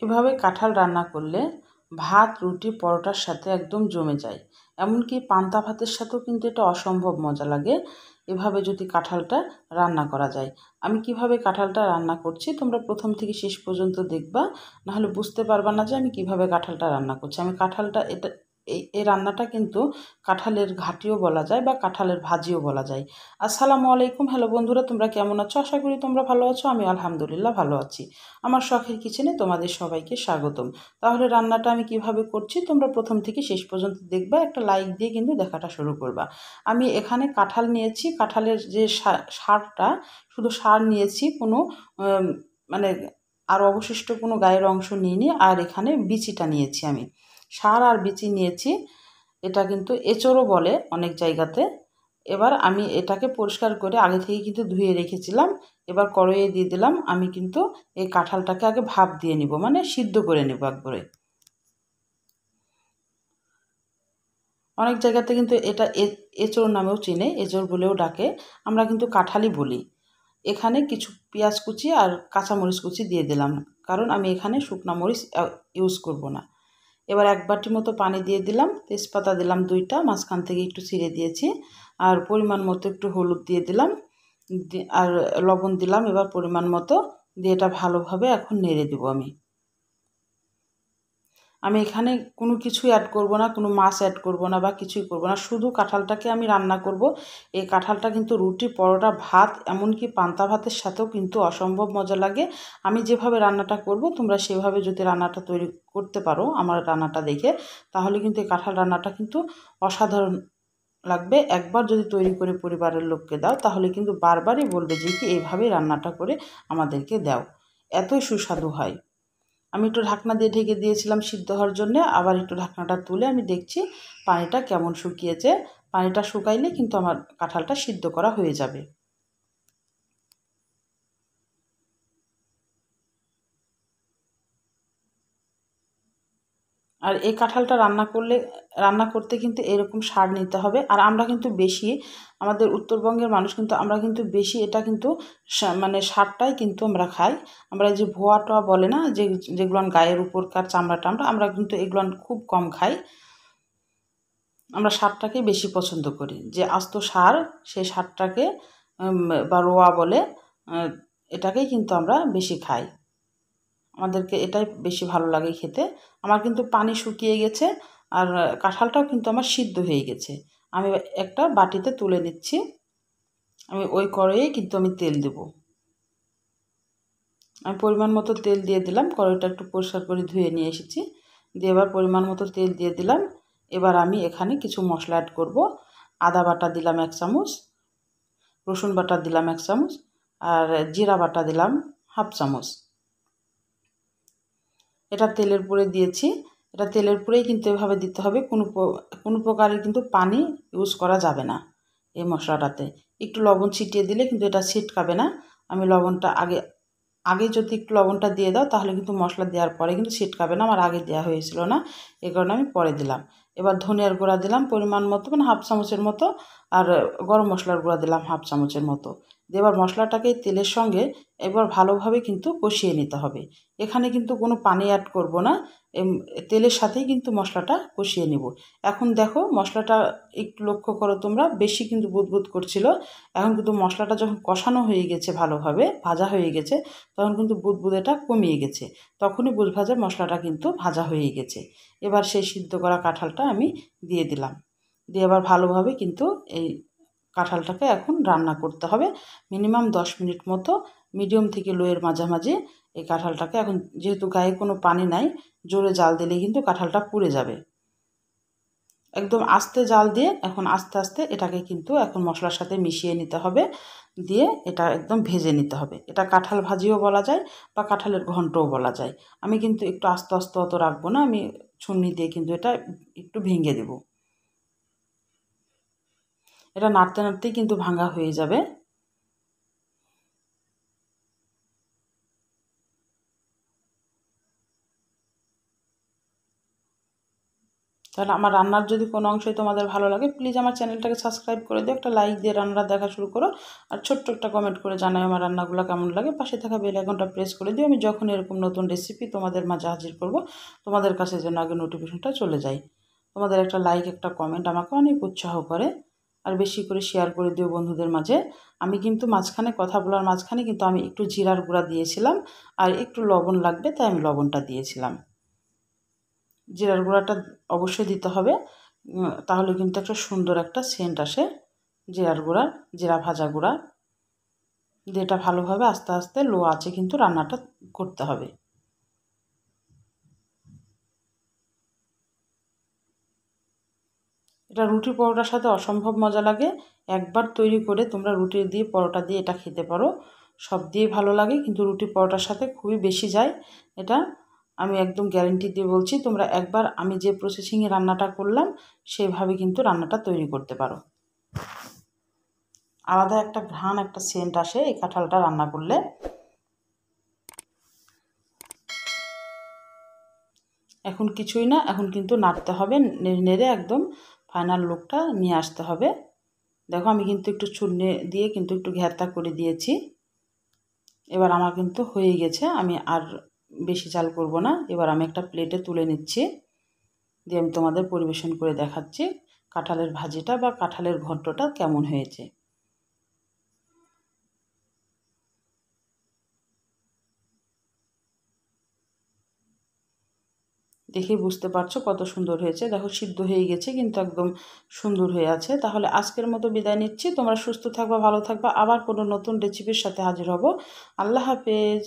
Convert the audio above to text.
এভাবে কাঁঠাল রান্না করলে ভাত, রুটি, পরোটার সাথে একদম জমে যায়। এমনকি পান্তা ভাতের সাথেও কিন্তু এটা অসম্ভব মজা লাগে। এভাবে যদি কাঁঠালটা রান্না করা যায়। আমি কিভাবে কাঁঠালটা রান্না করছি তোমরা প্রথম থেকে শেষ পর্যন্ত দেখবা, নাহলে বুঝতে পারবা না যে আমি কিভাবে কাঁঠালটা রান্না করছি। আমি কাঁঠালটা এই রান্নাটা কিন্তু কাঁঠালের ঘাটিও বলা যায় বা কাঁঠালের ভাজিও বলা যায়। আসসালামু আলাইকুম, হ্যালো বন্ধুরা, তোমরা কেমন আছো? আশা করি তোমরা ভালো আছো। আমি আলহামদুলিল্লাহ ভালো আছি। আমার শখের কিচেনে তোমাদের সবাইকে স্বাগতম। তাহলে রান্নাটা আমি কিভাবে করছি তোমরা প্রথম থেকে শেষ পর্যন্ত দেখবা, একটা লাইক দিয়ে কিন্তু দেখাটা শুরু করবা। আমি এখানে কাঁঠাল নিয়েছি, কাঁঠালের যে সারটা, শুধু সার নিয়েছি, কোনো মানে আর অবশিষ্ট কোনো গায়ের অংশ নিইনি। আর এখানে বিচিটা নিয়েছি আমি, সার আর বিচি নিয়েছি। এটা কিন্তু এঁচোড়ও বলে অনেক জায়গাতে। এবার আমি এটাকে পরিষ্কার করে আগে থেকে কিন্তু ধুয়ে রেখেছিলাম। এবার কড়াইয়ে দিয়ে দিলাম। আমি কিন্তু এই কাঁঠালটাকে আগে ভাপ দিয়ে নিব, মানে সিদ্ধ করে নেব একবারে। অনেক জায়গাতে কিন্তু এটা এঁচোড় নামেও চিনে, এঁচোড় বলেও ডাকে। আমরা কিন্তু কাঁঠালই বলি। এখানে কিছু পেঁয়াজ কুচি আর কাঁচামরিচ কুচি দিয়ে দিলাম, কারণ আমি এখানে শুকনা মরিচ ইউজ করব না। এবার এক বাটি মতো পানি দিয়ে দিলাম, তেজপাতা দিলাম 2টা, মাঝখান থেকে একটু ছিঁড়ে দিয়েছি। আর পরিমাণ মতো একটু হলুদ দিয়ে দিলাম, আর লবণ দিলাম এবার পরিমাণ মতো। দিয়ে এটা ভালোভাবে এখন নেড়ে দেবো আমি। আমি এখানে কোনো কিছুই অ্যাড করব না, কোনো মাছ অ্যাড করব না বা কিছুই করব না, শুধু কাঁঠালটাকে আমি রান্না করব। এই কাঁঠালটা কিন্তু রুটি, পরোটা, ভাত, এমনকি পান্তা ভাতের সাথেও কিন্তু অসম্ভব মজা লাগে। আমি যেভাবে রান্নাটা করব তোমরা সেভাবে যদি রান্নাটা তৈরি করতে পারো আমার রান্নাটা দেখে, তাহলে কিন্তু এই কাঁঠাল রান্নাটা কিন্তু অসাধারণ লাগবে। একবার যদি তৈরি করে পরিবারের লোককে দাও তাহলে কিন্তু বারবারই বলবে যে কি এইভাবেই রান্নাটা করে আমাদেরকে দাও, এতই সুস্বাদু হয়। আমি একটু ঢাকনা দিয়ে ঢেকে দিয়েছিলাম সিদ্ধ হওয়ার জন্যে। আবার একটু ঢাকনাটা তুলে আমি দেখছি পানিটা কেমন শুকিয়েছে। পানিটা শুকাইলে কিন্তু আমার কাঁঠালটা সিদ্ধ করা হয়ে যাবে। আর এই কাঁঠালটা রান্না করতে কিন্তু এরকম সার নিতে হবে। আর আমরা কিন্তু বেশি, আমাদের উত্তরবঙ্গের মানুষ কিন্তু আমরা কিন্তু বেশি এটা কিন্তু মানে সারটাই কিন্তু আমরা খাই। আমরা এই যে ভুয়া টোয়া বলে না, যেগুলো গায়ের উপরকার চামড়া টামড়া, আমরা কিন্তু এগুলো খুব কম খাই। আমরা সারটাকেই বেশি পছন্দ করি, যে আস্ত সার, সেই সারটাকে বা রোয়া বলে, আহ, এটাকেই কিন্তু আমরা বেশি খাই। আমাদেরকে এটাই বেশি ভালো লাগে খেতে। আমার কিন্তু পানি শুকিয়ে গেছে, আর কাঁঠালটাও কিন্তু আমার সিদ্ধ হয়ে গেছে। আমি একটা বাটিতে তুলে নিচ্ছি। আমি ওই কড়াইয়ে কিন্তু আমি তেল দেব। আমি পরিমাণ মতো তেল দিয়ে দিলাম। কড়াইটা একটু পরিষ্কার করে ধুয়ে নিয়ে এসেছি। দিয়ে এবার পরিমাণ মতো তেল দিয়ে দিলাম। এবার আমি এখানে কিছু মশলা অ্যাড করব। আদা বাটা দিলাম 1 চামচ, রসুন বাটা দিলাম 1 চামচ, আর জিরা বাটা দিলাম 1/2 চামচ। এটা তেলের উপরে দিয়েছি। এটা তেলের উপরেই কিন্তু এভাবে দিতে হবে, কোনো প্রকারের কিন্তু পানি ইউজ করা যাবে না এই মশলাটাতে। একটু লবণ ছিটিয়ে দিলে কিন্তু এটা ছিটকাবে না। আমি লবণটা আগে আগে যদি একটু লবণটা দিয়ে দাও তাহলে কিন্তু মশলা দেওয়ার পরে কিন্তু ছিটকাবে না। আমার আগে দেওয়া হয়েছিল না, এই কারণে আমি পরে দিলাম। এবার ধনিয়ার গুঁড়া দিলাম পরিমাণ মতো, মানে 1/2 চামচের মতো। আর গরম মশলার গুঁড়া দিলাম 1/2 চামচের মতো। দিয়ে এবার মশলাটাকে তেলের সঙ্গে এবার ভালোভাবে কিন্তু কষিয়ে নিতে হবে। এখানে কিন্তু কোনো পানি অ্যাড করব না, তেলের সাথেই কিন্তু মশলাটা কষিয়ে নিব। এখন দেখো মশলাটা একটু লক্ষ্য করো তোমরা, বেশি কিন্তু বুদবুদ করছিল। এখন কিন্তু মশলাটা যখন কষানো হয়ে গেছে, ভালোভাবে ভাজা হয়ে গেছে, তখন কিন্তু বুদবুদেটা কমিয়ে গেছে। তখনই বুঝবা যে মশলাটা কিন্তু ভাজা হয়ে গেছে। এবার সেই সিদ্ধ করা কাঁঠালটা আমি দিয়ে দিলাম। দিয়ে এবার ভালোভাবে কিন্তু এই কাঁঠালটাকে এখন রান্না করতে হবে মিনিমাম 10 মিনিট মতো, মিডিয়াম থেকে লোয়ের মাঝামাঝি। এই কাঁঠালটাকে এখন, যেহেতু গায়ে কোনো পানি নাই, জোরে জাল দিলে কিন্তু কাঁঠালটা পুড়ে যাবে। একদম আস্তে জাল দিয়ে এখন আস্তে আস্তে এটাকে কিন্তু এখন মশলার সাথে মিশিয়ে নিতে হবে। দিয়ে এটা একদম ভেজে নিতে হবে। এটা কাঁঠাল ভাজিও বলা যায় বা কাঁঠালের ঘন্টও বলা যায়। আমি কিন্তু একটু আস্তে আস্তে অত রাখবো না, আমি ছুরি দিয়ে কিন্তু এটা একটু ভেঙে দেব। এটা নাড়তে নাড়তেই কিন্তু ভাঙা হয়ে যাবে। তাহলে আমার রান্নার যদি কোনো অংশই তোমাদের ভালো লাগে প্লিজ আমার চ্যানেলটাকে সাবস্ক্রাইব করে দিও, একটা লাইক দিয়ে রান্না দেখা শুরু করো, আর ছোট্ট একটা কমেন্ট করে জানাও আমার রান্নাগুলো কেমন লাগে। পাশে থাকা বেল আইকনটা প্রেস করে দিও, আমি যখন এরকম নতুন রেসিপি তোমাদের মাঝে হাজির করব তোমাদের কাছে যেন আগে নোটিফিকেশনটা চলে যায়। তোমাদের একটা লাইক একটা কমেন্ট আমাকে অনেক উৎসাহ করে, আর বেশি করে শেয়ার করে দিও বন্ধুদের মাঝে। আমি কিন্তু মাঝখানে কথা বলার মাঝখানে কিন্তু আমি একটু জিরার গুঁড়া দিয়েছিলাম, আর একটু লবণ লাগবে তাই আমি লবণটা দিয়েছিলাম। জিরার গুঁড়াটা অবশ্যই দিতে হবে, তাহলে কিন্তু একটা সুন্দর একটা সেন্ট আসে জিরার গুঁড়ার, জিরা ভাজা গুঁড়া। যেটা ভালোভাবে আস্তে আস্তে লো আঁচে কিন্তু রান্নাটা করতে হবে। এটা রুটি পরোটার সাথে অসম্ভব মজা লাগে। একবার তৈরি করে তোমরা রুটি দিয়ে পরোটা দিয়ে এটা খেতে পারো, সব দিয়ে ভালো লাগে, কিন্তু রুটি পরোটার সাথে খুবই বেশি যায় এটা। আমি একদম গ্যারেন্টি দিয়ে বলছি, তোমরা একবার আমি যে প্রসেসিংয়ে রান্নাটা করলাম সেভাবে কিন্তু রান্নাটা তৈরি করতে পারো। আলাদা একটা ঘ্রাণ একটা সেন্ট আসে এই কাঁঠালটা রান্না করলে। এখন কিছুই না, এখন কিন্তু নাড়তে হবে, নেড়ে নেড়ে একদম ফাইনাল লুকটা নিয়ে আসতে হবে। দেখো আমি কিন্তু একটু চূর্ণে দিয়ে কিন্তু একটু ঘ্যারটা করে দিয়েছি। এবার আমার কিন্তু হয়ে গেছে, আমি আর বেশি জাল করব না। এবার আমি একটা প্লেটে তুলে নিচ্ছি, দিয়ে আমি তোমাদের পরিবেশন করে দেখাচ্ছি কাঁঠালের ভাজিটা বা কাঁঠালের ঘন্টটা কেমন হয়েছে। দেখেই বুঝতে পারছো কত সুন্দর হয়েছে। দেখো সিদ্ধ হয়ে গেছে কিন্তু একদম সুন্দর হয়ে আছে। তাহলে আজকের মতো বিদায় নিচ্ছি, তোমরা সুস্থ থাকবা, ভালো থাকবা, আবার কোনো নতুন রেসিপির সাথে হাজির হব। আল্লাহ হাফেজ।